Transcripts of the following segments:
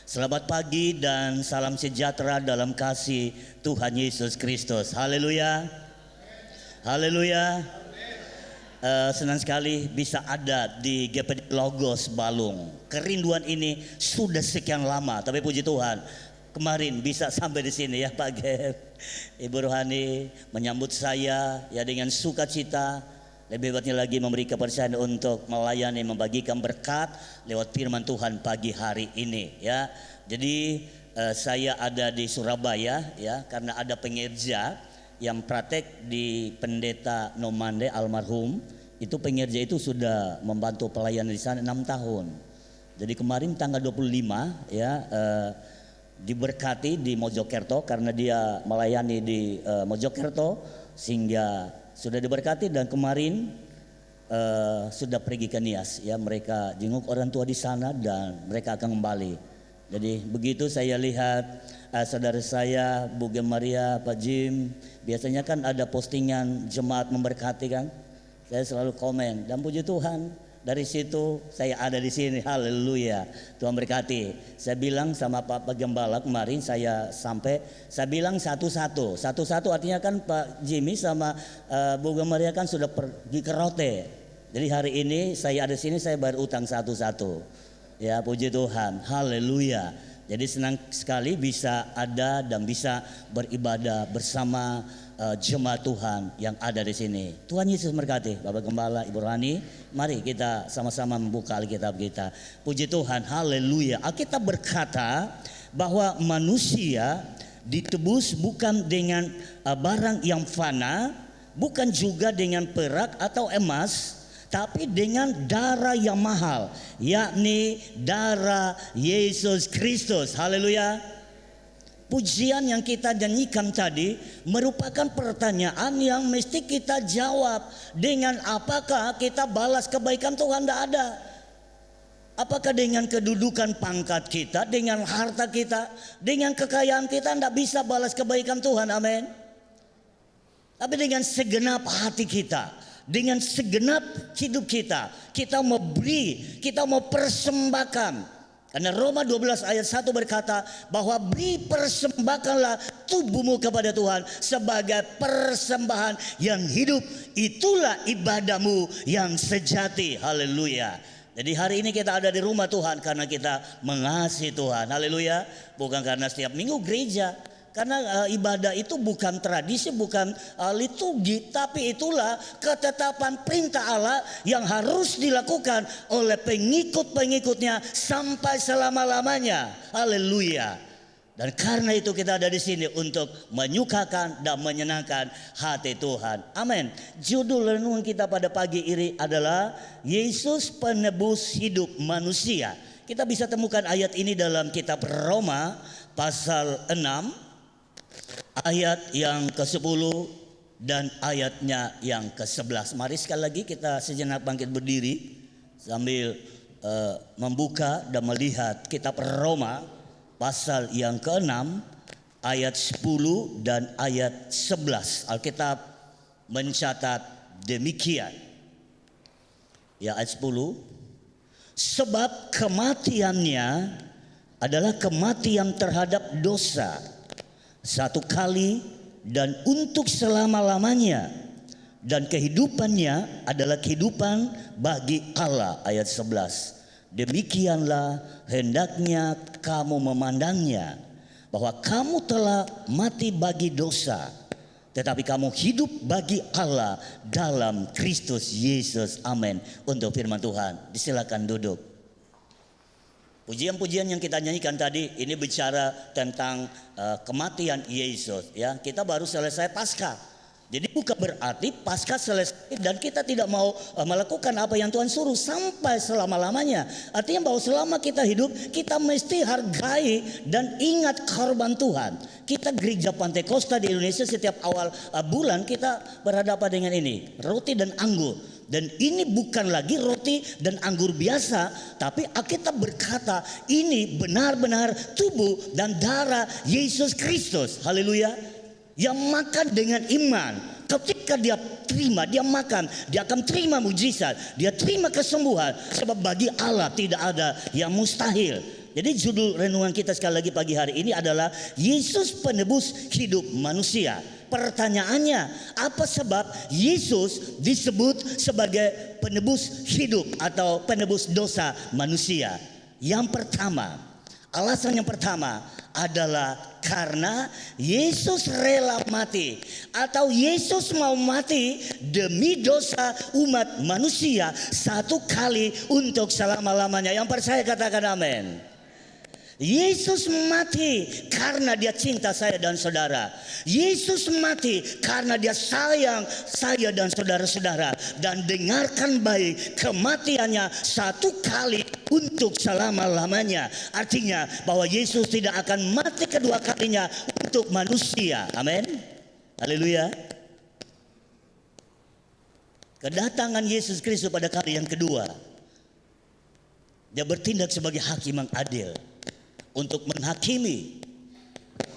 Selamat pagi dan salam sejahtera dalam kasih Tuhan Yesus Kristus. Haleluya. Haleluya. Senang sekali bisa ada di GPD Logos Balung. Kerinduan ini sudah sekian lama, tapi puji Tuhan kemarin bisa sampai di sini ya Pak Gep. Ibu Rohani menyambut saya ya dengan sukacita. Lebih hebatnya lagi memberi kepercayaan untuk melayani, membagikan berkat lewat firman Tuhan pagi hari ini ya. Jadi saya ada di Surabaya ya, karena ada pengerja yang praktek di Pendeta Nomande almarhum. Itu pengerja itu sudah membantu pelayanan di sana 6 tahun. Jadi kemarin tanggal 25 ya diberkati di Mojokerto karena dia melayani di Mojokerto sehingga sudah diberkati, dan kemarin sudah pergi ke Nias ya, mereka jenguk orang tua di sana dan mereka akan kembali. Jadi begitu saya lihat saudara saya Bu Gemaria, Pak Jim, biasanya kan ada postingan jemaat memberkati kan, saya selalu komen dan puji Tuhan. Dari situ saya ada di sini, haleluya, Tuhan berkati. Saya bilang sama Pak Gembala kemarin saya sampai, saya bilang satu-satu artinya kan Pak Jimmy sama Bu Gemaria kan sudah pergi ke Rote. Jadi hari ini saya ada di sini, saya bayar utang satu-satu. Ya puji Tuhan, haleluya. Jadi senang sekali bisa ada dan bisa beribadah bersama jemaat Tuhan yang ada di sini. Tuhan Yesus memberkati. Bapak Gembala, Ibu Rohani, mari kita sama-sama membuka Alkitab kita. Puji Tuhan, haleluya. Alkitab berkata bahwa manusia ditebus bukan dengan barang yang fana, bukan juga dengan perak atau emas, tapi dengan darah yang mahal, yakni darah Yesus Kristus. Haleluya. Pujian yang kita nyanyikan tadi merupakan pertanyaan yang mesti kita jawab. Dengan apakah kita balas kebaikan Tuhan? Tidak ada. Apakah dengan kedudukan pangkat kita, dengan harta kita, dengan kekayaan kita tidak bisa balas kebaikan Tuhan? Amin. Tapi dengan segenap hati kita, dengan segenap hidup kita, kita mau beri, kita mau persembahkan. Karena Roma 12 ayat 1 berkata bahwa beri persembahkanlah tubuhmu kepada Tuhan sebagai persembahan yang hidup, itulah ibadahmu yang sejati. Haleluya. Jadi hari ini kita ada di rumah Tuhan karena kita mengasihi Tuhan. Haleluya. Bukan karena setiap minggu gereja. Karena ibadah itu bukan tradisi, bukan liturgi, tapi itulah ketetapan perintah Allah yang harus dilakukan oleh pengikut-pengikutnya sampai selama-lamanya. Haleluya. Dan karena itu kita ada di sini untuk menyukakan dan menyenangkan hati Tuhan. Amin. Judul renungan kita pada pagi ini adalah Yesus penebus hidup manusia. Kita bisa temukan ayat ini dalam kitab Roma pasal 6. Ayat yang ke-10 dan ayatnya yang ke-11. Mari sekali lagi kita sejenak bangkit berdiri sambil membuka dan melihat kitab Roma pasal yang ke-6 ayat 10 dan ayat 11. Alkitab mencatat demikian. Ya, ayat 10. Sebab kematiannya adalah kematian terhadap dosa satu kali dan untuk selama-lamanya, dan kehidupannya adalah kehidupan bagi Allah. Ayat 11. Demikianlah hendaknya kamu memandangnya, bahwa kamu telah mati bagi dosa, tetapi kamu hidup bagi Allah dalam Kristus Yesus. Amin. Untuk firman Tuhan, disilakan duduk. Pujian-pujian yang kita nyanyikan tadi ini bicara tentang kematian Yesus ya. Kita baru selesai Paskah. Jadi bukan berarti Paskah selesai dan kita tidak mau melakukan apa yang Tuhan suruh sampai selama-lamanya. Artinya bahwa selama kita hidup kita mesti hargai dan ingat korban Tuhan. Kita gereja Pantekosta di Indonesia setiap awal bulan kita berhadapan dengan ini, roti dan anggur. Dan ini bukan lagi roti dan anggur biasa, tapi Alkitab berkata ini benar-benar tubuh dan darah Yesus Kristus. Haleluya. Yang makan dengan iman, ketika dia terima, dia makan, dia akan terima mujizat, dia terima kesembuhan. Sebab bagi Allah tidak ada yang mustahil. Jadi judul renungan kita sekali lagi pagi hari ini adalah Yesus penebus hidup manusia. Pertanyaannya, apa sebab Yesus disebut sebagai penebus hidup atau penebus dosa manusia? Yang pertama, alasan yang pertama adalah karena Yesus rela mati atau Yesus mau mati demi dosa umat manusia satu kali untuk selama-lamanya. Yang percaya katakan amin. Yesus mati karena dia cinta saya dan saudara. Yesus mati karena dia sayang saya dan saudara-saudara. Dan dengarkan baik, kematiannya satu kali untuk selama-lamanya. Artinya bahwa Yesus tidak akan mati kedua kalinya untuk manusia. Amin. Haleluya. Kedatangan Yesus Kristus pada kali yang kedua, dia bertindak sebagai hakim yang adil untuk menghakimi,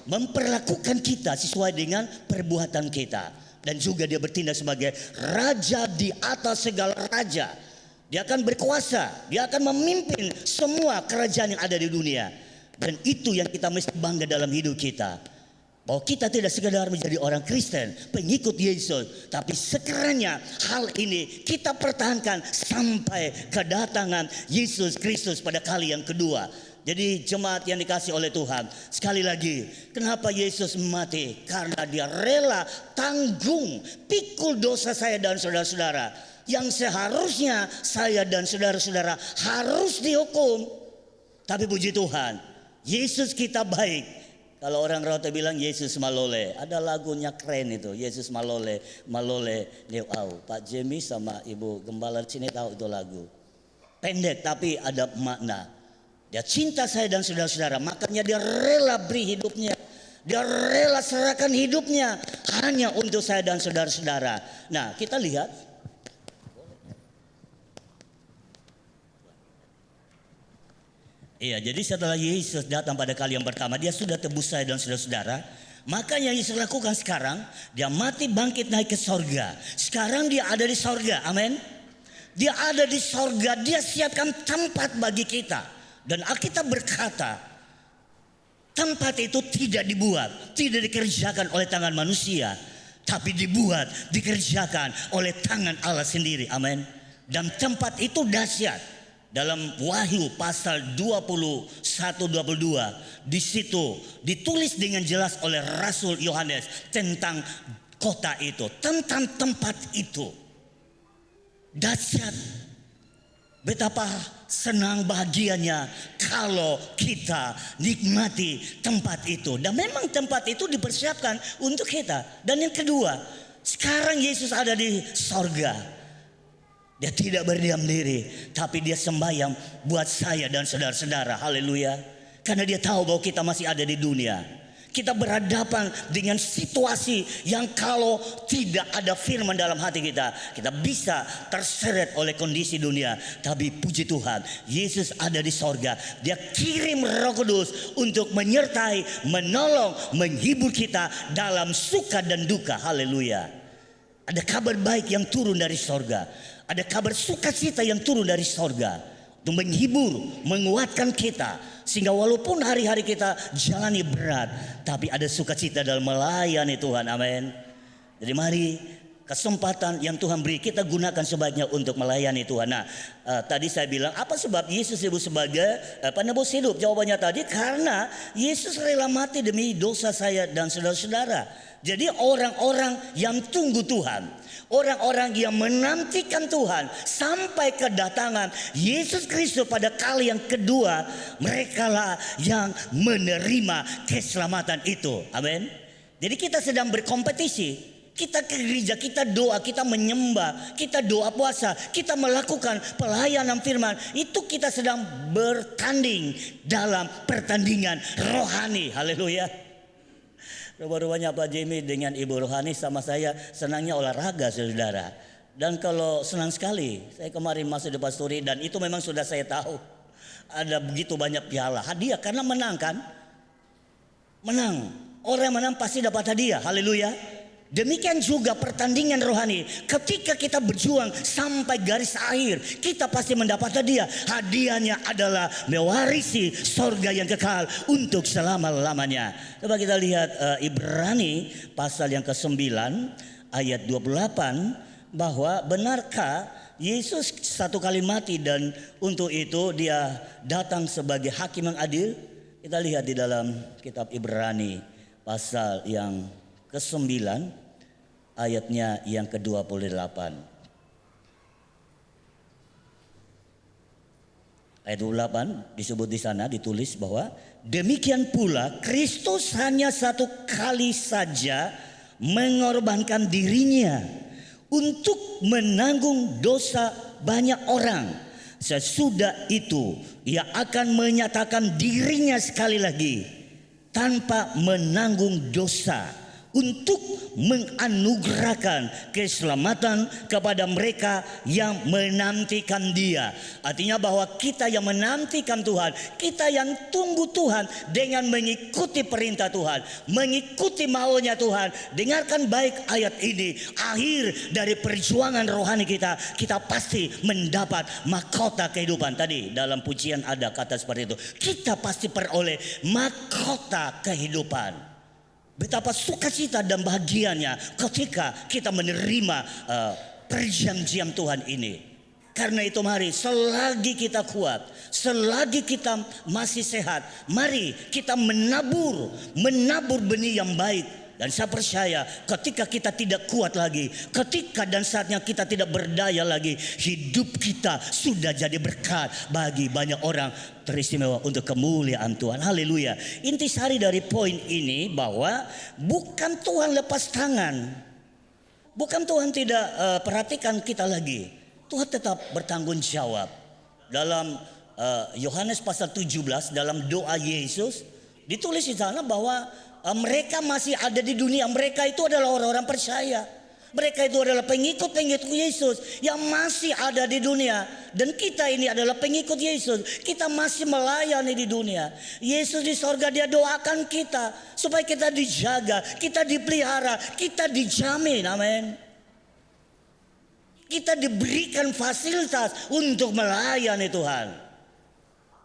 memperlakukan kita sesuai dengan perbuatan kita. Dan juga dia bertindak sebagai raja di atas segala raja. Dia akan berkuasa, dia akan memimpin semua kerajaan yang ada di dunia. Dan itu yang kita mesti bangga dalam hidup kita, bahwa kita tidak sekedar menjadi orang Kristen, pengikut Yesus, tapi sekiranya hal ini kita pertahankan sampai kedatangan Yesus Kristus pada kali yang kedua. Jadi jemaat yang dikasih oleh Tuhan, sekali lagi, kenapa Yesus mati? Karena dia rela tanggung pikul dosa saya dan saudara-saudara, yang seharusnya saya dan saudara-saudara harus dihukum. Tapi puji Tuhan, Yesus kita baik. Kalau orang Rote bilang Yesus malole, ada lagunya keren itu, Yesus malole, malole lewau. Pak Jemi sama Ibu Gembala sini tahu itu lagu. Pendek tapi ada makna. Dia cinta saya dan saudara-saudara, makanya dia rela beri hidupnya. Dia rela serahkan hidupnya hanya untuk saya dan saudara-saudara. Nah, kita lihat. Iya, jadi setelah Yesus datang pada kali yang pertama, dia sudah tebus saya dan saudara-saudara. Maka yang Yesus lakukan sekarang, dia mati bangkit naik ke sorga. Sekarang dia ada di sorga, amin. Dia ada di sorga, dia siapkan tempat bagi kita. Dan Alkitab berkata, tempat itu tidak dibuat, tidak dikerjakan oleh tangan manusia, tapi dibuat, dikerjakan oleh tangan Allah sendiri. Amin. Dan tempat itu dahsyat. Dalam Wahyu pasal 21-22, di situ ditulis dengan jelas oleh Rasul Yohanes tentang kota itu, tentang tempat itu. Dahsyat. Betapa senang bahagianya kalau kita nikmati tempat itu. Dan memang tempat itu dipersiapkan untuk kita. Dan yang kedua, sekarang Yesus ada di sorga. Dia tidak berdiam diri, tapi dia sembahyang buat saya dan saudara-saudara. Haleluya. Karena dia tahu bahwa kita masih ada di dunia. Kita berhadapan dengan situasi yang kalau tidak ada firman dalam hati kita, kita bisa terseret oleh kondisi dunia. Tapi puji Tuhan, Yesus ada di sorga. Dia kirim Roh Kudus untuk menyertai, menolong, menghibur kita dalam suka dan duka. Haleluya. Ada kabar baik yang turun dari sorga. Ada kabar sukacita yang turun dari sorga untuk menghibur, menguatkan kita. Sehingga walaupun hari-hari kita jalani berat, tapi ada sukacita dalam melayani Tuhan. Amin. Jadi mari kesempatan yang Tuhan beri kita gunakan sebaiknya untuk melayani Tuhan. Nah, tadi saya bilang apa sebab Yesus disebut sebagai penebus hidup? Jawabannya tadi karena Yesus rela mati demi dosa saya dan saudara-saudara. Jadi orang-orang yang tunggu Tuhan, orang-orang yang menantikan Tuhan sampai kedatangan Yesus Kristus pada kali yang kedua, merekalah yang menerima keselamatan itu. Amin. Jadi kita sedang berkompetisi. Kita ke gereja, kita doa, kita menyembah, kita doa puasa, kita melakukan pelayanan firman. Itu kita sedang bertanding dalam pertandingan rohani. Haleluya. Rupanya Pak Jimmy dengan Ibu Rohani sama saya senangnya olahraga, saudara. Dan kalau senang sekali, saya kemarin masuk di pasturi dan itu memang sudah saya tahu. Ada begitu banyak piala, hadiah karena menang kan? Menang. Orang yang menang pasti dapat hadiah. Haleluya. Demikian juga pertandingan rohani. Ketika kita berjuang sampai garis akhir, kita pasti mendapat hadiah. Hadiahnya adalah mewarisi sorga yang kekal untuk selama-lamanya. Coba kita lihat Ibrani pasal yang ke-9 ayat 28, bahwa benarkah Yesus satu kali mati dan untuk itu dia datang sebagai hakim yang adil? Kita lihat di dalam kitab Ibrani pasal yang ke-9 ayatnya yang ke-28. Ayat 28 disebut di sana, ditulis bahwa demikian pula Kristus hanya satu kali saja mengorbankan dirinya untuk menanggung dosa banyak orang. Sesudah itu ia akan menyatakan dirinya sekali lagi tanpa menanggung dosa untuk menganugerahkan keselamatan kepada mereka yang menantikan Dia. Artinya bahwa kita yang menantikan Tuhan, kita yang tunggu Tuhan dengan mengikuti perintah Tuhan, mengikuti maunya Tuhan. Dengarkan baik ayat ini, akhir dari perjuangan rohani kita, kita pasti mendapat mahkota kehidupan. Tadi dalam pujian ada kata seperti itu, kita pasti peroleh mahkota kehidupan. Betapa sukacita dan bahagianya ketika kita menerima perjanjian Tuhan ini. Karena itu mari, selagi kita kuat, selagi kita masih sehat, mari kita menabur benih yang baik. Dan saya percaya ketika kita tidak kuat lagi, ketika dan saatnya kita tidak berdaya lagi, hidup kita sudah jadi berkat bagi banyak orang, teristimewa untuk kemuliaan Tuhan. Haleluya. Intisari dari poin ini bahwa bukan Tuhan lepas tangan, bukan Tuhan tidak perhatikan kita lagi. Tuhan tetap bertanggung jawab. Dalam Yohanes pasal 17 dalam doa Yesus ditulis di sana bahwa mereka masih ada di dunia. Mereka itu adalah orang-orang percaya. Mereka itu adalah pengikut-pengikut Yesus yang masih ada di dunia. Dan kita ini adalah pengikut Yesus. Kita masih melayani di dunia. Yesus di sorga dia doakan kita supaya kita dijaga, kita dipelihara, kita dijamin. Amin. Kita diberikan fasilitas untuk melayani Tuhan.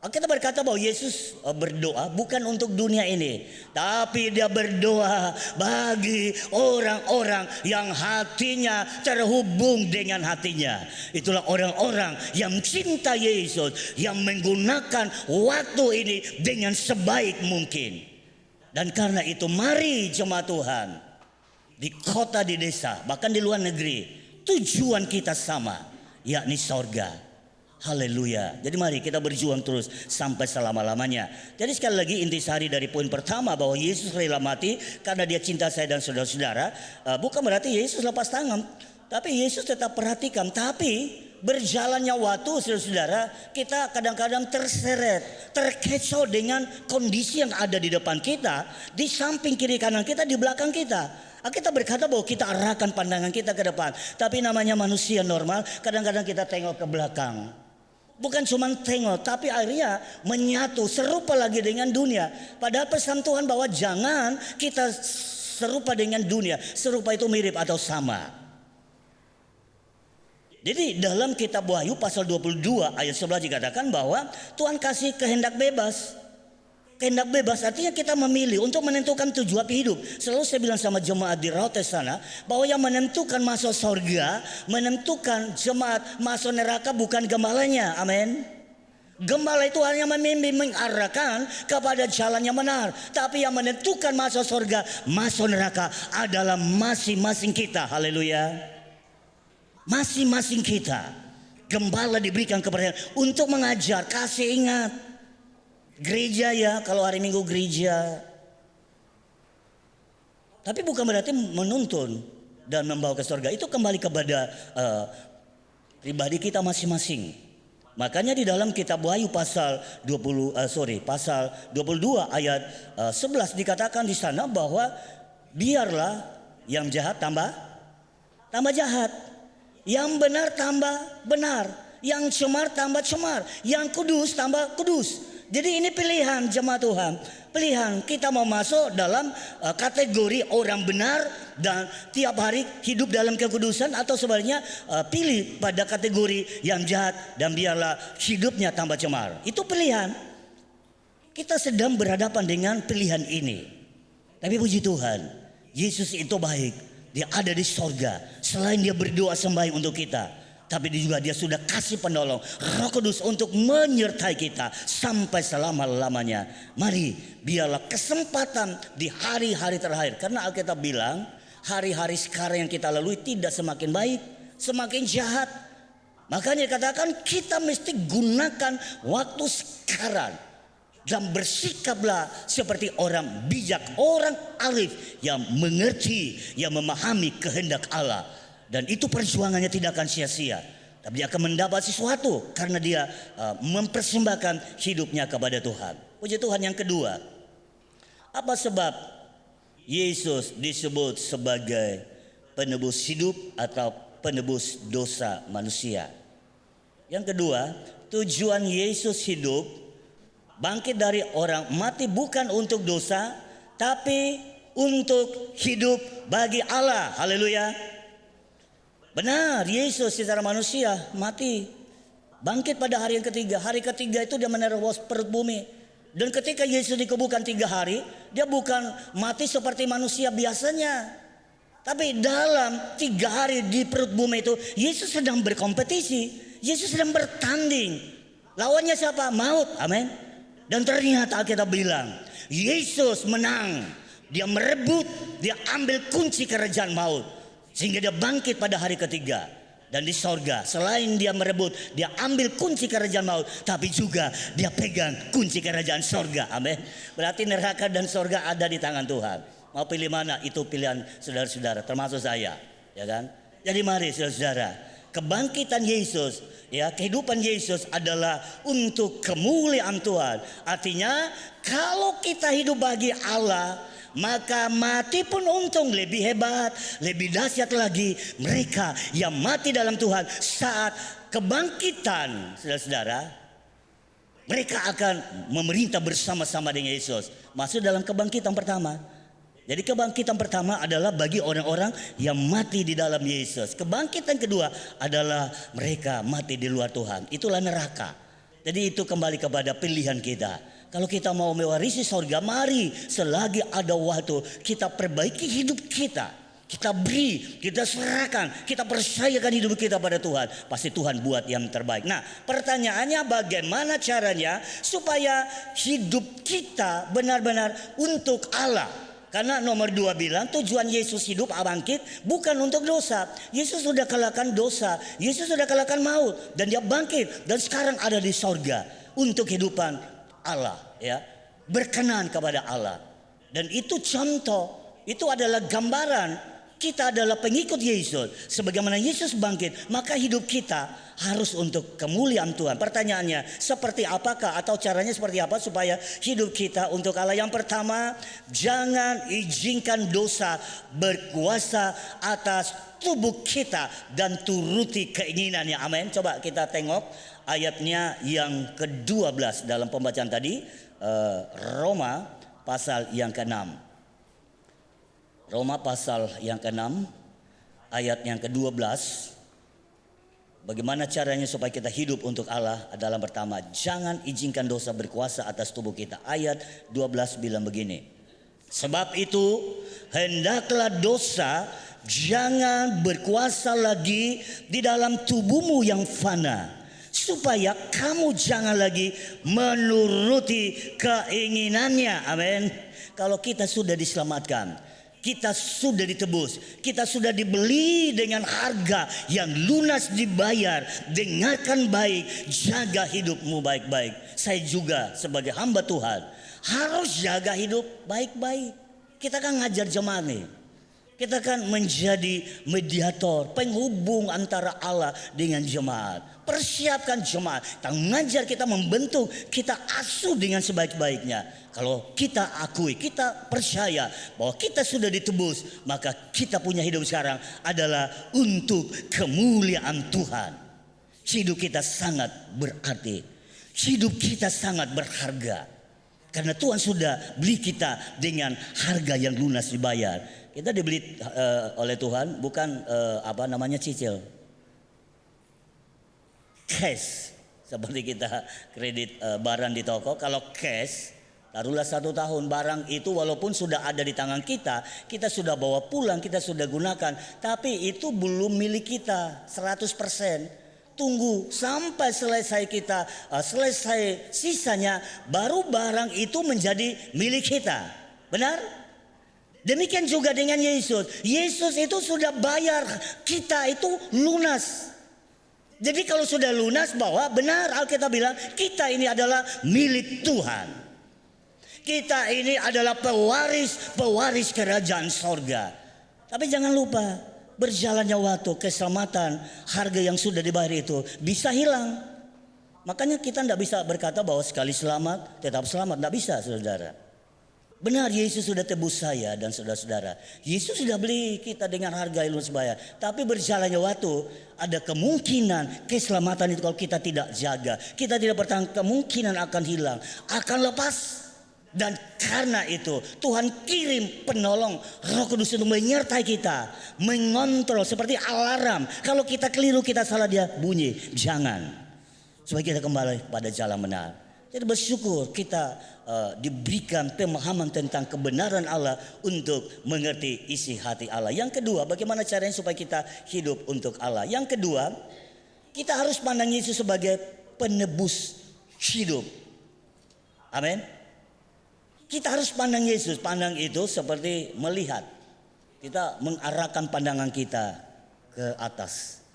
Kita berkata bahwa Yesus berdoa bukan untuk dunia ini, tapi dia berdoa bagi orang-orang yang hatinya terhubung dengan hatinya. Itulah orang-orang yang cinta Yesus, yang menggunakan waktu ini dengan sebaik mungkin. Dan karena itu mari jemaat Tuhan, di kota, di desa, bahkan di luar negeri, tujuan kita sama, yakni sorga. Haleluya. Jadi mari kita berjuang terus sampai selama-lamanya. Jadi sekali lagi intisari dari poin pertama bahwa Yesus rela mati karena dia cinta saya dan saudara-saudara. Bukan berarti Yesus lepas tangan, tapi Yesus tetap perhatikan. Tapi berjalannya waktu saudara-saudara, kita kadang-kadang terseret, terkecoh dengan kondisi yang ada di depan kita, di samping kiri kanan kita, di belakang kita. Kita berkata bahwa kita arahkan pandangan kita ke depan, tapi namanya manusia normal, kadang-kadang kita tengok ke belakang. Bukan cuma tengok, tapi akhirnya menyatu, serupa lagi dengan dunia. Padahal pesan Tuhan bahwa jangan kita serupa dengan dunia. Serupa itu mirip atau sama. Jadi dalam kitab Wahyu pasal 22 ayat 11 dikatakan bahwa Tuhan kasih kehendak bebas. Kehendak bebas artinya kita memilih untuk menentukan tujuan hidup. Selalu saya bilang sama jemaat di Rotes sana bahwa yang menentukan masuk surga, menentukan jemaat masuk neraka bukan gembalanya. Amin. Gembala itu hanya memimpin, mengarahkan kepada jalan yang benar. Tapi yang menentukan masuk surga, masuk neraka adalah masing-masing kita. Haleluya. Masing-masing kita. Gembala diberikan kepada untuk mengajar, kasih ingat. Gereja ya, kalau hari Minggu gereja. Tapi bukan berarti menuntun dan membawa ke surga. Itu kembali kepada pribadi kita masing-masing. Makanya di dalam kitab Wahyu pasal 22 ayat 11 dikatakan di sana bahwa biarlah yang jahat tambah jahat, yang benar tambah benar, yang cemar tambah cemar, yang kudus tambah kudus. Jadi ini pilihan jemaat Tuhan. Pilihan kita mau masuk dalam kategori orang benar dan tiap hari hidup dalam kekudusan, atau sebaliknya pilih pada kategori yang jahat dan biarlah hidupnya tambah cemar. Itu pilihan. Kita sedang berhadapan dengan pilihan ini. Tapi puji Tuhan, Yesus itu baik. Dia ada di sorga. Selain dia berdoa sembahyang untuk kita, tapi dia sudah kasih penolong Roh Kudus untuk menyertai kita sampai selama-lamanya. Mari biarlah kesempatan di hari-hari terakhir, karena Alkitab bilang hari-hari sekarang yang kita lalui tidak semakin baik, semakin jahat. Makanya katakan kita mesti gunakan waktu sekarang dan bersikaplah seperti orang bijak, orang arif yang mengerti, yang memahami kehendak Allah. Dan itu perjuangannya tidak akan sia-sia, tapi dia akan mendapat sesuatu karena dia mempersembahkan hidupnya kepada Tuhan. Puji Tuhan. Yang kedua, apa sebab Yesus disebut sebagai penebus hidup atau penebus dosa manusia? Yang kedua, tujuan Yesus hidup, bangkit dari orang mati bukan untuk dosa, tapi untuk hidup bagi Allah. Haleluya. Benar, Yesus secara manusia mati, bangkit pada hari yang ketiga. Hari ketiga itu dia menerobos perut bumi. Dan ketika Yesus dikuburkan 3 hari, dia bukan mati seperti manusia biasanya. Tapi dalam 3 hari di perut bumi itu, Yesus sedang berkompetisi. Yesus sedang bertanding. Lawannya siapa? Maut. Amin. Dan ternyata Alkitab bilang, Yesus menang. Dia merebut, dia ambil kunci kerajaan maut. Sehingga dia bangkit pada hari ketiga. Dan di sorga, selain dia merebut, dia ambil kunci kerajaan maut, tapi juga dia pegang kunci kerajaan sorga. Amin. Berarti neraka dan sorga ada di tangan Tuhan. Mau pilih mana? Itu pilihan saudara-saudara, termasuk saya, ya kan? Jadi mari saudara-saudara, kebangkitan Yesus, ya, kehidupan Yesus adalah untuk kemuliaan Tuhan. Artinya kalau kita hidup bagi Allah, maka mati pun untung lebih hebat, lebih dahsyat lagi mereka yang mati dalam Tuhan saat kebangkitan. Saudara-saudara, mereka akan memerintah bersama-sama dengan Yesus. Masuk dalam kebangkitan pertama. Jadi kebangkitan pertama adalah bagi orang-orang yang mati di dalam Yesus. Kebangkitan kedua adalah mereka mati di luar Tuhan. Itulah neraka. Jadi itu kembali kepada pilihan kita. Kalau kita mau mewarisi sorga, mari selagi ada waktu kita perbaiki hidup kita. Kita beri, kita serahkan, kita percayakan hidup kita pada Tuhan. Pasti Tuhan buat yang terbaik. Nah, pertanyaannya bagaimana caranya supaya hidup kita benar-benar untuk Allah. Karena nomor 2 bilang tujuan Yesus hidup bangkit bukan untuk dosa. Yesus sudah kalahkan dosa, Yesus sudah kalahkan maut, dan dia bangkit dan sekarang ada di sorga untuk kehidupan Allah, ya, berkenan kepada Allah. Dan itu contoh, itu adalah gambaran kita adalah pengikut Yesus. Sebagaimana Yesus bangkit, maka hidup kita harus untuk kemuliaan Tuhan. Pertanyaannya, seperti apakah atau caranya seperti apa supaya hidup kita untuk Allah? Yang pertama, jangan izinkan dosa berkuasa atas tubuh kita dan turuti keinginannya. Amin. Coba kita tengok ayatnya yang ke-12 dalam pembacaan tadi, Roma pasal yang ke-6. Roma pasal yang ke-6 ayat yang ke-12. Bagaimana caranya supaya kita hidup untuk Allah adalah pertama, jangan izinkan dosa berkuasa atas tubuh kita. Ayat 12 bilang begini, sebab itu hendaklah dosa jangan berkuasa lagi di dalam tubuhmu yang fana, supaya kamu jangan lagi menuruti keinginannya. Amin. Kalau kita sudah diselamatkan, kita sudah ditebus, kita sudah dibeli dengan harga yang lunas dibayar. Dengarkan baik, jaga hidupmu baik-baik. Saya juga sebagai hamba Tuhan harus jaga hidup baik-baik. Kita kan ngajar jemaat nih. Kita kan menjadi mediator, penghubung antara Allah dengan jemaat. Persiapkan jemaat, kita mengajar, kita membentuk, kita asuh dengan sebaik-baiknya. Kalau kita akui, kita percaya bahwa kita sudah ditebus, maka kita punya hidup sekarang adalah untuk kemuliaan Tuhan. Hidup kita sangat berarti. Hidup kita sangat berharga. Karena Tuhan sudah beli kita dengan harga yang lunas dibayar. Kita dibeli oleh Tuhan bukan cicil. Cash. Seperti kita kredit barang di toko. Kalau cash, taruhlah 1 tahun barang itu walaupun sudah ada di tangan kita. Kita sudah bawa pulang, kita sudah gunakan. Tapi itu belum milik kita 100%. Tunggu sampai selesai selesai sisanya, baru barang itu menjadi milik kita. Benar? Demikian juga dengan Yesus. Yesus itu sudah bayar kita itu lunas. Jadi kalau sudah lunas, bahwa benar Alkitab bilang kita ini adalah milik Tuhan. Kita ini adalah pewaris kerajaan sorga. Tapi jangan lupa, berjalannya waktu, keselamatan, harga yang sudah dibayar itu bisa hilang. Makanya kita tidak bisa berkata bahwa sekali selamat tetap selamat. Tidak bisa, saudara. Benar, Yesus sudah tebus saya dan saudara-saudara. Yesus sudah beli kita dengan harga yang lunas bayar. Tapi berjalannya waktu, ada kemungkinan keselamatan itu kalau kita tidak jaga, kita tidak bertahan, kemungkinan akan hilang, akan lepas. Dan karena itu Tuhan kirim penolong Roh Kudus untuk menyertai kita, mengontrol seperti alarm. Kalau kita keliru, kita salah, dia bunyi, jangan, supaya kita kembali pada jalan benar. Jadi bersyukur kita diberikan pemahaman tentang kebenaran Allah untuk mengerti isi hati Allah. Yang kedua, bagaimana caranya supaya kita hidup untuk Allah. Yang kedua, kita harus pandang Yesus sebagai penebus hidup. Amin. Kita harus pandang Yesus. Pandang itu seperti melihat. Kita mengarahkan pandangan kita ke atas.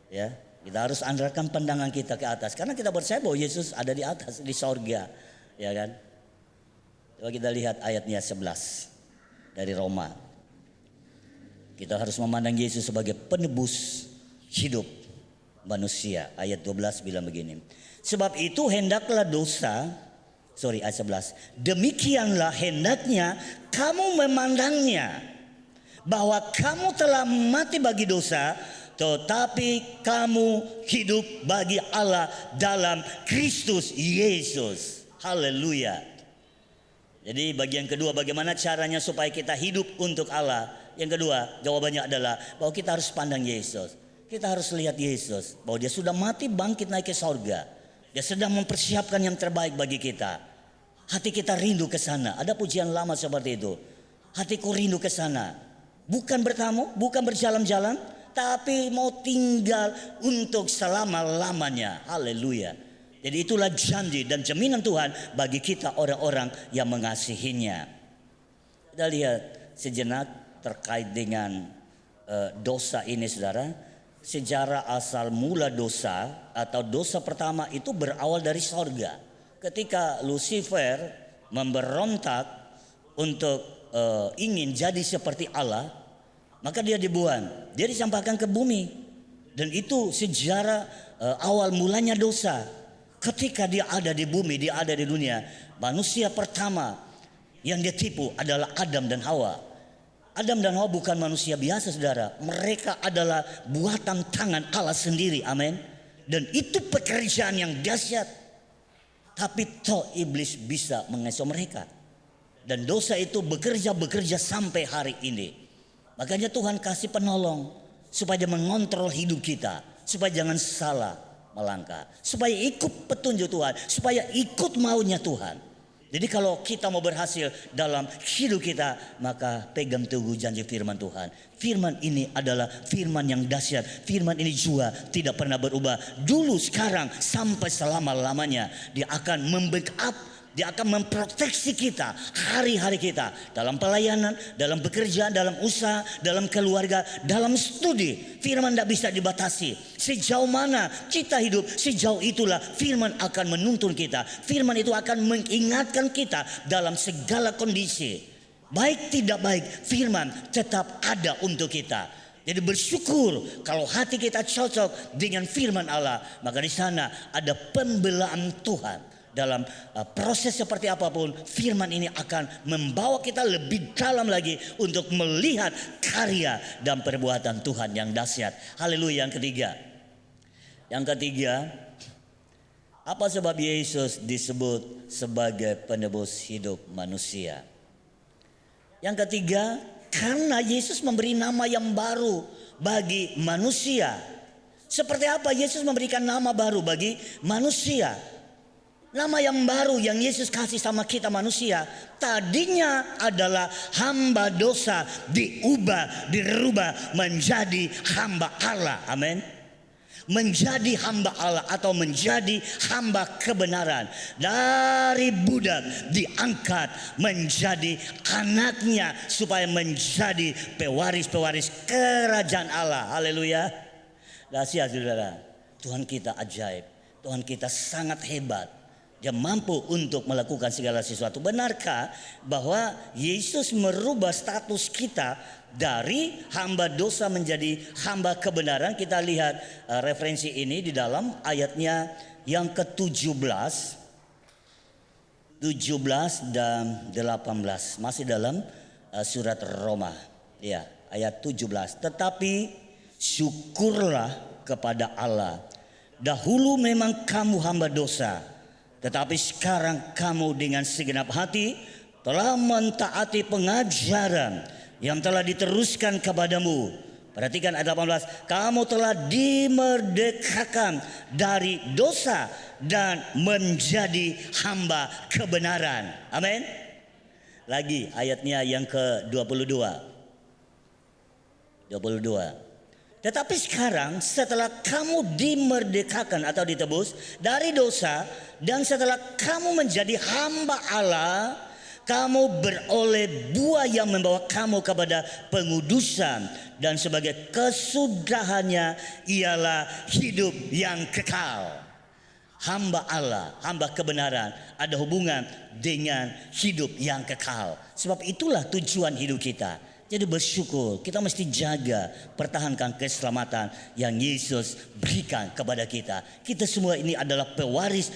Ya. Kita harus arahkan pandangan kita ke atas. Karena kita percaya bahwa Yesus ada di atas, di sorga. Ya kan? Coba kita lihat ayatnya 11 dari Roma. Kita harus memandang Yesus sebagai penebus hidup manusia. Ayat 12 bilang begini. Sebab itu hendaklah ayat 11. Demikianlah hendaknya kamu memandangnya, bahwa kamu telah mati bagi dosa, tetapi kamu hidup bagi Allah dalam Kristus Yesus. Haleluya. Jadi bagian kedua, bagaimana caranya supaya kita hidup untuk Allah. Yang kedua, jawabannya adalah bahwa kita harus pandang Yesus. Kita harus lihat Yesus, bahwa dia sudah mati, bangkit, naik ke sorga. Dia sedang mempersiapkan yang terbaik bagi kita. Hati kita rindu ke sana. Ada pujian lama seperti itu. Hatiku rindu ke sana. Bukan bertamu, bukan berjalan-jalan, tapi mau tinggal untuk selama-lamanya. Haleluya. Jadi itulah janji dan jaminan Tuhan bagi kita orang-orang yang mengasihinya. Kita lihat sejenak terkait dengan dosa ini, saudara. Sejarah asal mula dosa atau dosa pertama itu berawal dari sorga. Ketika Lucifer memberontak untuk ingin jadi seperti Allah, maka dia dibuang, dia disampaikan ke bumi. Dan itu sejarah awal mulanya dosa. Ketika dia ada di bumi, dia ada di dunia, manusia pertama yang dia tipu adalah Adam dan Hawa. Adam dan Hawa bukan manusia biasa, saudara. Mereka adalah buatan tangan Allah sendiri, amin. Dan itu pekerjaan yang dahsyat. Tapi toh iblis bisa mengecoh mereka. Dan dosa itu bekerja sampai hari ini. Makanya Tuhan kasih penolong supaya dia mengontrol hidup kita, supaya jangan salah melangkah, supaya ikut petunjuk Tuhan, supaya ikut maunya Tuhan. Jadi kalau kita mau berhasil dalam hidup kita, maka pegang teguh janji firman Tuhan. Firman ini adalah firman yang dahsyat. Firman ini juga tidak pernah berubah. Dulu, sekarang, sampai selama-lamanya. Dia akan membackup, dia akan memproteksi kita, hari-hari kita. Dalam pelayanan, dalam bekerja, dalam usaha, dalam keluarga, dalam studi. Firman tidak bisa dibatasi. Sejauh mana kita hidup, sejauh itulah firman akan menuntun kita. Firman itu akan mengingatkan kita dalam segala kondisi. Baik tidak baik, firman tetap ada untuk kita. Jadi bersyukur kalau hati kita cocok dengan firman Allah. Maka di sana ada pembelaan Tuhan. Dalam proses seperti apapun, firman ini akan membawa kita lebih dalam lagi untuk melihat karya dan perbuatan Tuhan yang dahsyat. Haleluya. Yang ketiga, Apa sebab Yesus disebut sebagai penebus hidup manusia? Yang ketiga, karena Yesus memberi nama yang baru bagi manusia. Seperti apa Yesus memberikan nama baru bagi manusia? Nama yang baru yang Yesus kasih sama kita manusia, tadinya adalah hamba dosa, dirubah menjadi hamba Allah. Amin. Menjadi hamba Allah atau menjadi hamba kebenaran. Dari budak diangkat menjadi anaknya supaya menjadi pewaris-pewaris kerajaan Allah. Haleluya. Dahsyat saudara. Tuhan kita ajaib. Tuhan kita sangat hebat. Dia mampu untuk melakukan segala sesuatu. Benarkah bahwa Yesus merubah status kita dari hamba dosa menjadi hamba kebenaran? Kita lihat referensi ini di dalam ayatnya yang ke-17, 17 dan 18. Masih dalam surat Roma. Ya, ayat 17. Tetapi syukurlah kepada Allah. Dahulu memang kamu hamba dosa, tetapi sekarang kamu dengan segenap hati telah mentaati pengajaran yang telah diteruskan kepadamu. Perhatikan ayat 18. Kamu telah dimerdekakan dari dosa dan menjadi hamba kebenaran. Amin. Lagi ayatnya yang ke-22. 22. Tetapi sekarang setelah kamu dimerdekakan atau ditebus dari dosa, dan setelah kamu menjadi hamba Allah, kamu beroleh buah yang membawa kamu kepada pengudusan, dan sebagai kesudahannya ialah hidup yang kekal. Hamba Allah, hamba kebenaran ada hubungan dengan hidup yang kekal. Sebab itulah tujuan hidup kita. Jadi bersyukur, kita mesti jaga, pertahankan keselamatan yang Yesus berikan kepada kita. Kita semua ini adalah pewaris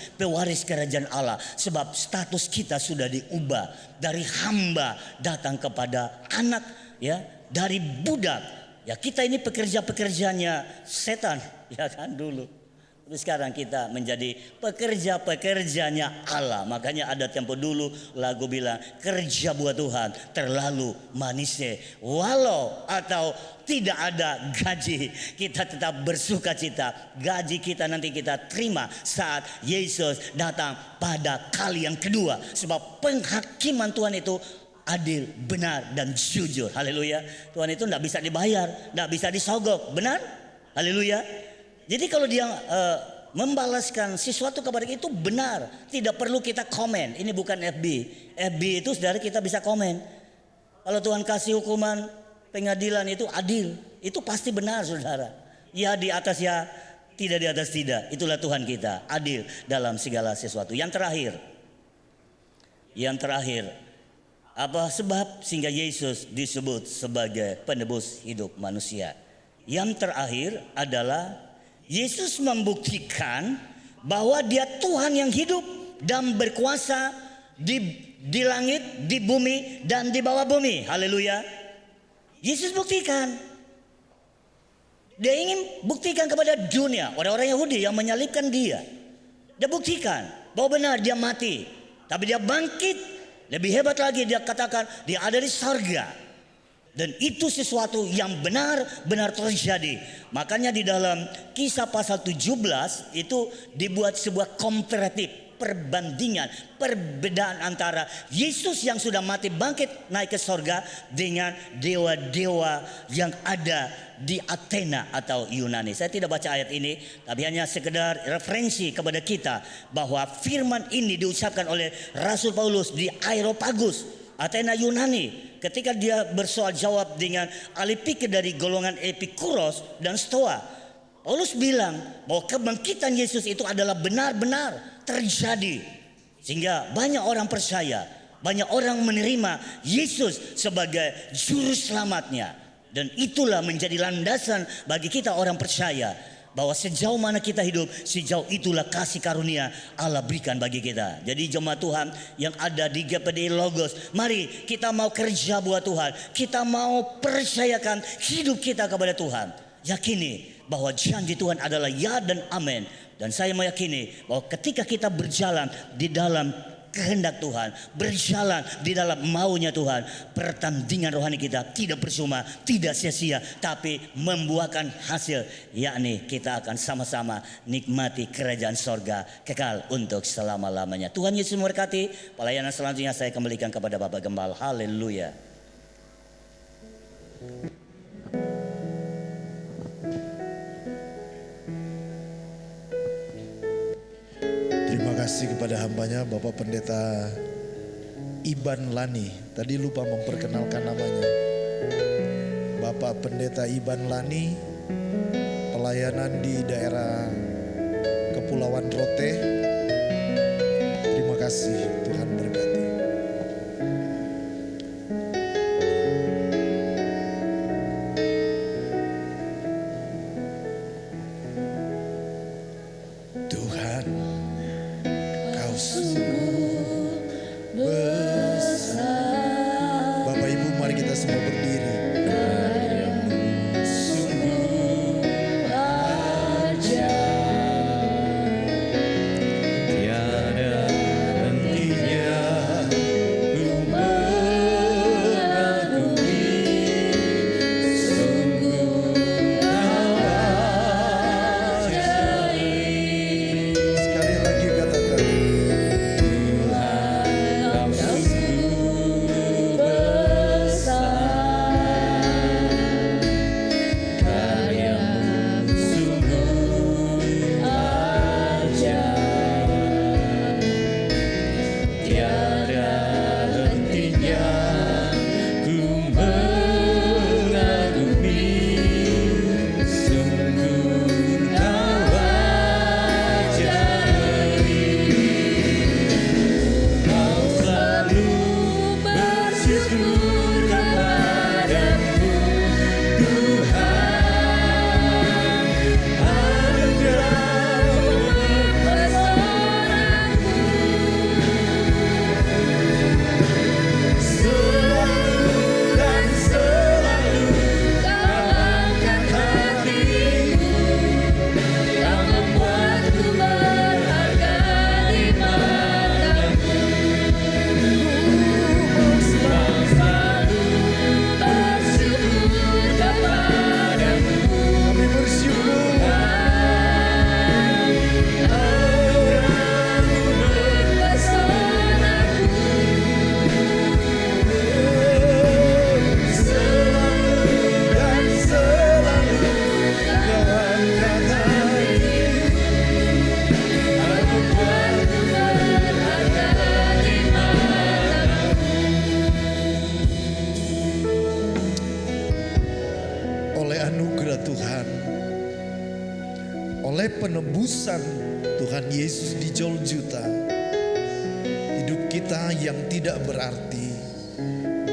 kerajaan Allah. Sebab status kita sudah diubah dari hamba datang kepada anak, ya, dari budak. Ya, kita ini pekerja-pekerjanya setan, ya kan dulu. Tapi sekarang kita menjadi pekerja-pekerjanya Allah. Makanya ada tempo dulu lagu bilang, kerja buat Tuhan terlalu manis. Walau atau tidak ada gaji, kita tetap bersuka cita. Gaji kita nanti kita terima saat Yesus datang pada kali yang kedua. Sebab penghakiman Tuhan itu adil, benar, dan jujur. Haleluya. Tuhan itu tidak bisa dibayar, tidak bisa disogok. Benar? Haleluya. Jadi kalau dia membalaskan sesuatu kepada kita itu benar, tidak perlu kita komen. Ini bukan FB. FB itu saudara kita bisa komen. Kalau Tuhan kasih hukuman pengadilan itu adil, itu pasti benar saudara. Ya di atas ya, tidak di atas tidak. Itulah Tuhan kita, adil dalam segala sesuatu. Yang terakhir, apa sebab sehingga Yesus disebut sebagai penebus hidup manusia? Yang terakhir adalah Yesus membuktikan bahwa dia Tuhan yang hidup dan berkuasa di langit, di bumi, dan di bawah bumi. Haleluya. Yesus buktikan. Dia ingin buktikan kepada dunia, orang-orang Yahudi yang menyalibkan dia. Dia buktikan bahwa benar dia mati, tapi dia bangkit. Lebih hebat lagi, dia katakan dia ada di sorga. Dan itu sesuatu yang benar-benar terjadi. Makanya di dalam Kisah pasal 17 itu dibuat sebuah komparatif, perbandingan, perbedaan antara Yesus yang sudah mati bangkit naik ke sorga dengan dewa-dewa yang ada di Athena atau Yunani. Saya tidak baca ayat ini, tapi hanya sekedar referensi kepada kita bahwa firman ini diucapkan oleh Rasul Paulus di Areopagus, Athena Yunani, ketika dia bersoal jawab dengan ahli pikir dari golongan Epikuros dan Stoa. Paulus bilang bahwa kebangkitan Yesus itu adalah benar-benar terjadi, sehingga banyak orang percaya, banyak orang menerima Yesus sebagai juru selamatnya. Dan itulah menjadi landasan bagi kita orang percaya bahwa sejauh mana kita hidup, sejauh itulah kasih karunia Allah berikan bagi kita. Jadi jemaat Tuhan yang ada di GPD Logos, mari kita mau kerja buat Tuhan. Kita mau percayakan hidup kita kepada Tuhan. Yakini bahwa janji Tuhan adalah ya dan amin. Dan saya meyakini bahwa ketika kita berjalan di dalam kehendak Tuhan, berjalan di dalam maunya Tuhan, pertandingan rohani kita tidak percuma, tidak sia-sia, tapi membuahkan hasil, yakni kita akan sama-sama nikmati kerajaan sorga kekal untuk selama-lamanya. Tuhan Yesus memberkati. Pelayanan selanjutnya saya kembalikan kepada Bapak Gembala. Haleluya. Terima kasih kepada hambanya Bapak Pendeta Iban Lani. Tadi lupa memperkenalkan namanya. Bapak Pendeta Iban Lani, pelayanan di daerah Kepulauan Rote. Terima kasih, Tuhan berkati. Tuhan, Kau sungguh besar. Bapak Ibu, mari kita semua berdiri. Oleh penebusan Tuhan Yesus di Golgota, hidup kita yang tidak berarti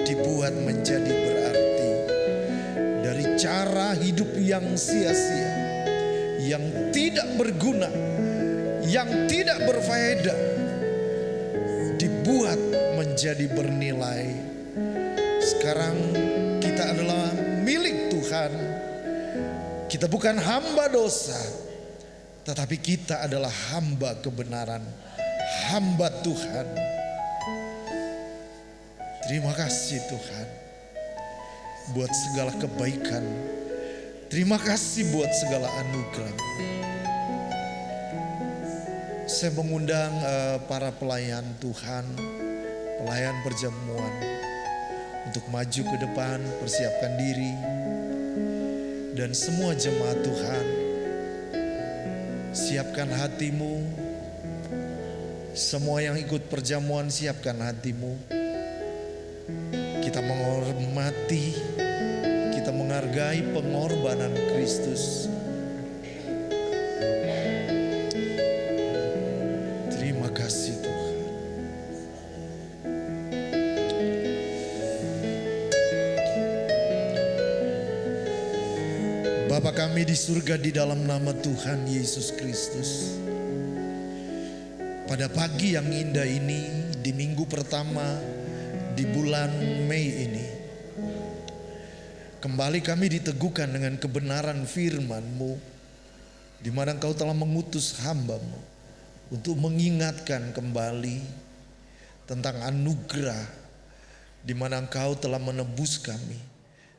dibuat menjadi berarti. Dari cara hidup yang sia-sia, yang tidak berguna, yang tidak berfaedah, dibuat menjadi bernilai. Sekarang kita adalah milik Tuhan. Kita bukan hamba dosa, tetapi kita adalah hamba kebenaran, hamba Tuhan. Terima kasih Tuhan buat segala kebaikan. Terima kasih buat segala anugerah. Saya mengundang para pelayan Tuhan, pelayan perjamuan untuk maju ke depan, persiapkan diri. Dan semua jemaat Tuhan, siapkan hatimu. Semua yang ikut perjamuan, siapkan hatimu. Kita menghormati, kita menghargai pengorbanan Kristus. Terima kasih Tuhan. Bapa kami di surga, di dalam nama Tuhan Yesus Kristus, pada pagi yang indah ini, di minggu pertama di bulan Mei ini, kembali kami diteguhkan dengan kebenaran firman-Mu di mana Engkau telah mengutus hamba-Mu untuk mengingatkan kembali tentang anugerah di mana Engkau telah menebus kami.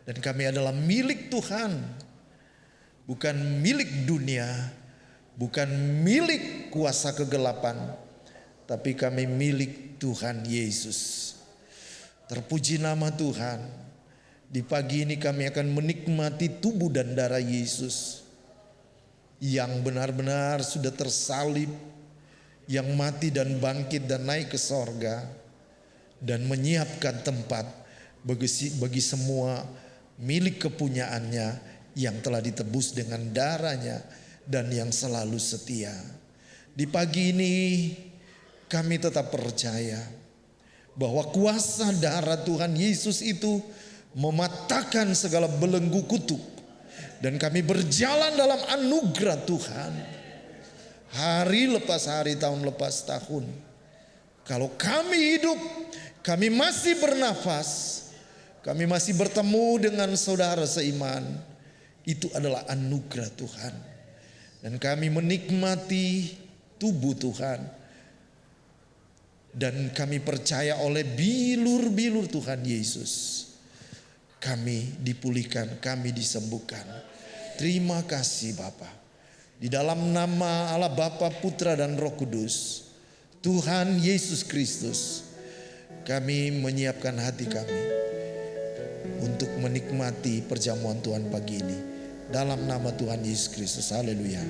Dan kami adalah milik Tuhan, bukan milik dunia, bukan milik kuasa kegelapan, tapi kami milik Tuhan Yesus. Terpuji nama Tuhan. Di pagi ini kami akan menikmati tubuh dan darah Yesus yang benar-benar sudah tersalib, yang mati dan bangkit dan naik ke sorga, dan menyiapkan tempat bagi semua milik kepunyaannya yang telah ditebus dengan darahnya dan yang selalu setia. Di pagi ini kami tetap percaya bahwa kuasa darah Tuhan Yesus itu mematahkan segala belenggu kutuk, dan kami berjalan dalam anugerah Tuhan. Hari lepas hari, tahun lepas tahun, kalau kami hidup, kami masih bernafas, kami masih bertemu dengan saudara seiman, itu adalah anugerah Tuhan. Dan kami menikmati tubuh Tuhan, dan kami percaya oleh bilur-bilur Tuhan Yesus kami dipulihkan, kami disembuhkan. Terima kasih Bapa. Di dalam nama Allah Bapa, Putra dan Roh Kudus, Tuhan Yesus Kristus, kami menyiapkan hati kami untuk menikmati perjamuan Tuhan pagi ini. Dalam nama Tuhan Yesus Kristus, haleluya.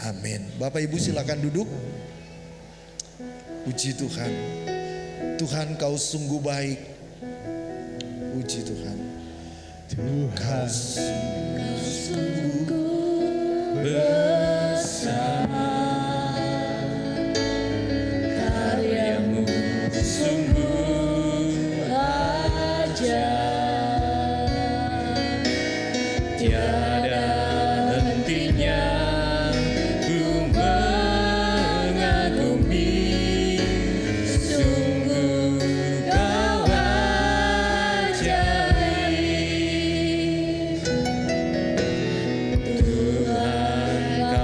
Amin. Bapak Ibu silakan duduk. Puji Tuhan. Tuhan kau sungguh baik. Puji Tuhan. Kau sungguh besar, karyamu sungguh ajaib, tiada hentinya ku mengagumi, sungguh kau ajaib. Tuhan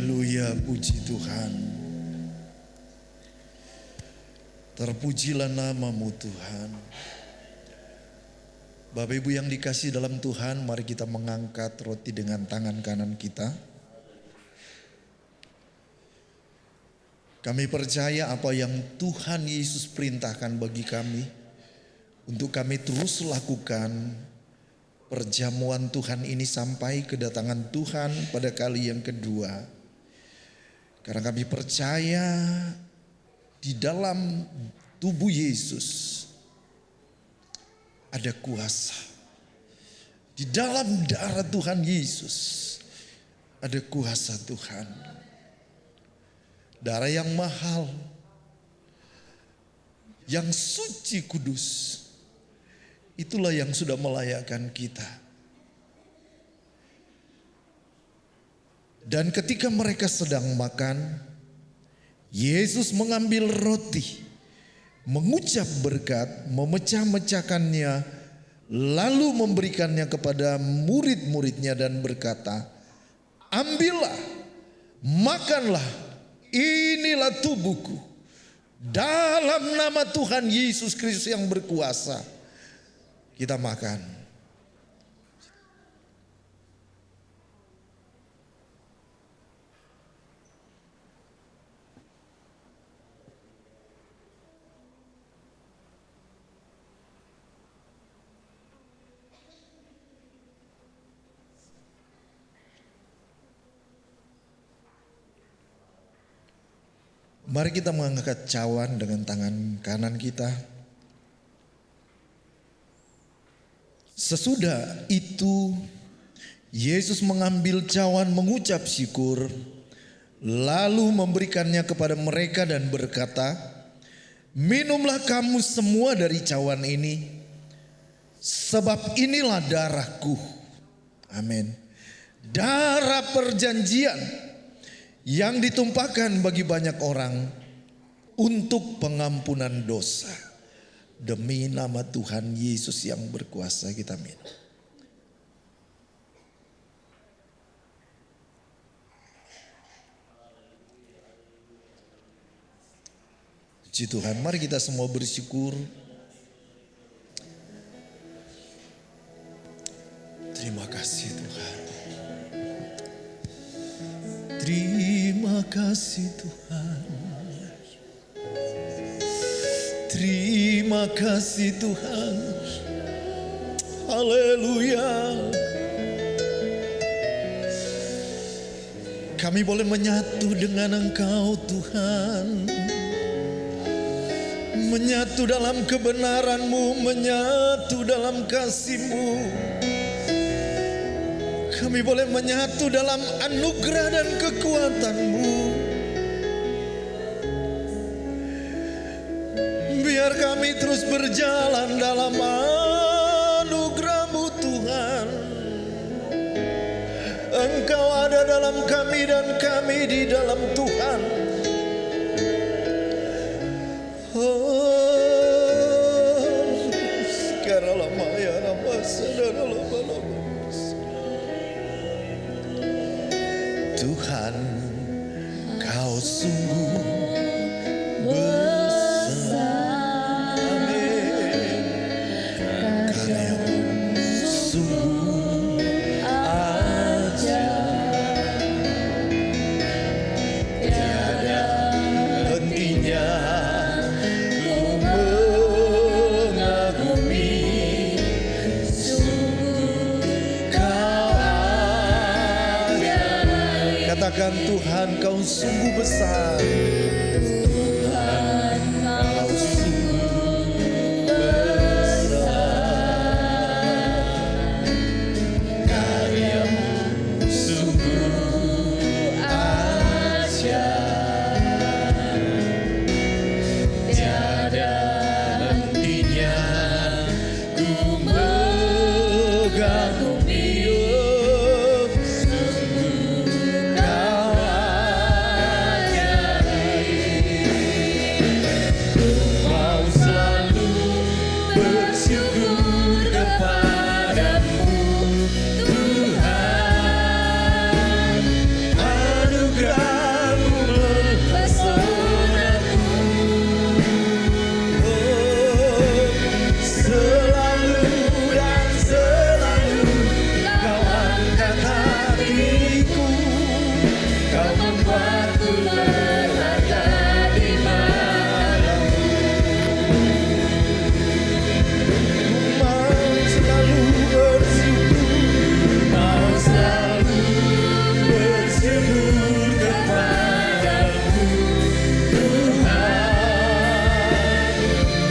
Haleluya, puji Tuhan. Terpujilah namamu Tuhan. Bapak Ibu yang dikasih dalam Tuhan, mari kita mengangkat roti dengan tangan kanan kita. Kami percaya apa yang Tuhan Yesus perintahkan bagi kami, untuk kami terus lakukan perjamuan Tuhan ini sampai kedatangan Tuhan pada kali yang kedua. Karena kami percaya di dalam tubuh Yesus ada kuasa. Di dalam darah Tuhan Yesus ada kuasa Tuhan. Darah yang mahal, yang suci kudus, itulah yang sudah melayakkan kita. Dan ketika mereka sedang makan, Yesus mengambil roti, mengucap berkat, memecah-mecahkannya, lalu memberikannya kepada murid-muridnya dan berkata, "Ambillah, makanlah, inilah tubuhku." Dalam nama Tuhan Yesus Kristus yang berkuasa, kita makan. Mari kita mengangkat cawan dengan tangan kanan kita. Sesudah itu Yesus mengambil cawan, mengucap syukur, lalu memberikannya kepada mereka dan berkata, "Minumlah kamu semua dari cawan ini, sebab inilah darahku." Amin. Darah perjanjian yang ditumpahkan bagi banyak orang untuk pengampunan dosa. Demi nama Tuhan Yesus yang berkuasa kita minum. Puji Tuhan, mari kita semua bersyukur. Terima kasih Tuhan. Terima kasih Tuhan. Terima kasih Tuhan. Haleluya. Kami boleh menyatu dengan Engkau Tuhan. Menyatu dalam kebenaran-Mu, menyatu dalam kasih-Mu. Kami boleh menyatu dalam anugerah dan kekuatan-Mu. Biar kami terus berjalan dalam anugerah-Mu Tuhan. Engkau ada dalam kami dan kami di dalam Tuhan. Tuhan, Kau sungguh besar. Amin. Karya-Mu sungguh ajaib. Tiada hentinya ku mengagumi. Sungguh Kau ajaib. Katakan, Tuhan, Kau sungguh besar. Tuhan, Kau sungguh besar. Karya-Mu sungguh ajaib. Tiada hentinya ku mengagumi. Anugerah membuatku berharga di matamu. Mau selalu bersyukur, Mau selalu bersyukur kepadamu,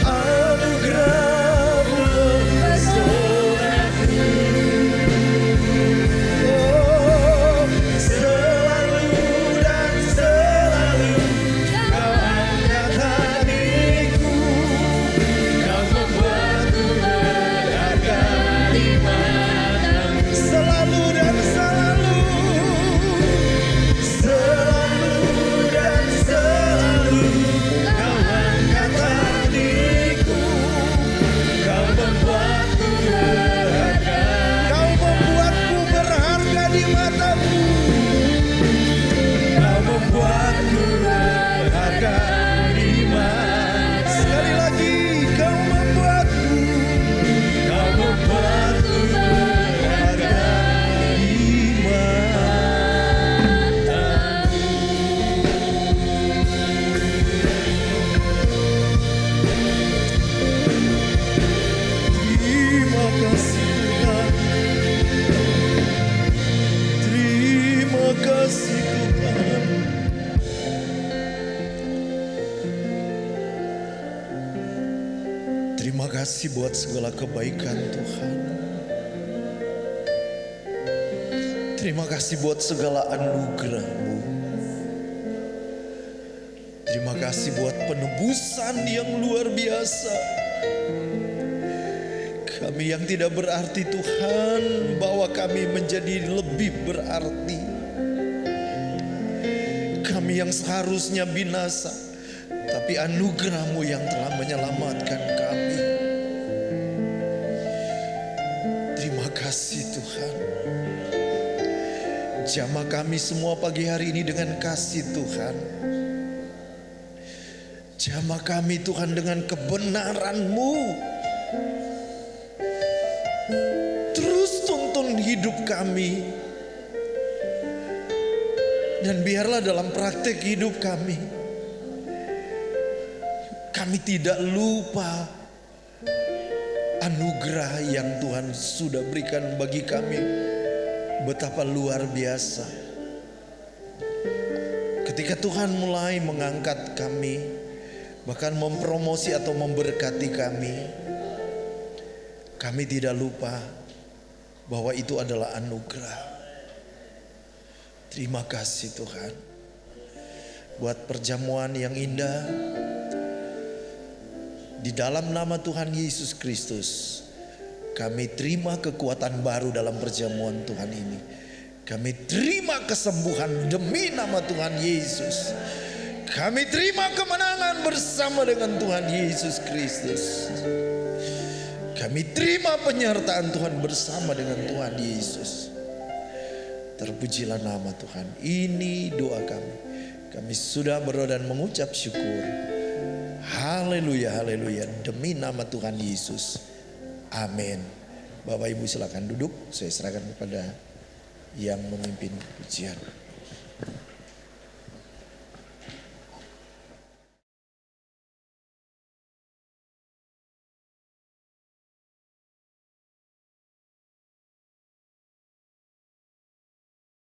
anugerah-Mu pesonaku. oh, selalu dan selalu Kau angkat hatiku, kau membuatku berharga di matamu. selalu dan selalu, selalu dan selalu Kau angkat hatiku, kau membuatku berharga. Kau membuatku berharga di matamu. Kau membuatku berharga di matamu. Sekali lagi, Kau membuatku Kau membuatku berharga di matamu. Terima kasih Tuhan. Terima kasih Tuhan. Terima kasih buat segala kebaikan Tuhan. Terima kasih buat segala anugerah-Mu. Terima kasih buat penebusan yang luar biasa. Kami yang tidak berarti Tuhan, bawa kami menjadi lebih berarti. Kami yang seharusnya binasa, tapi anugerah-Mu yang telah menyelamatkan kami. Terima kasih Tuhan. Jamah kami semua pagi hari ini dengan kasih Tuhan. Jamah kami Tuhan dengan kebenaran-Mu. Terus tuntun hidup kami. Dan biarlah dalam praktek hidup kami tidak lupa anugerah yang Tuhan sudah berikan bagi kami. Betapa luar biasa. Ketika Tuhan mulai mengangkat kami, bahkan mempromosi atau memberkati kami tidak lupa bahwa itu adalah anugerah. Terima kasih Tuhan buat perjamuan yang indah. Di dalam nama Tuhan Yesus Kristus, kami terima kekuatan baru dalam perjamuan Tuhan ini. Kami terima kesembuhan demi nama Tuhan Yesus. Kami terima kemenangan bersama dengan Tuhan Yesus Kristus. Kami terima penyertaan Tuhan bersama dengan Tuhan Yesus. Terpujilah nama Tuhan. Ini doa kami. Kami sudah berdoa dan mengucap syukur. Haleluya, haleluya. Demi nama Tuhan Yesus. Amin. Bapak Ibu silakan duduk. Saya serahkan kepada yang memimpin pujian.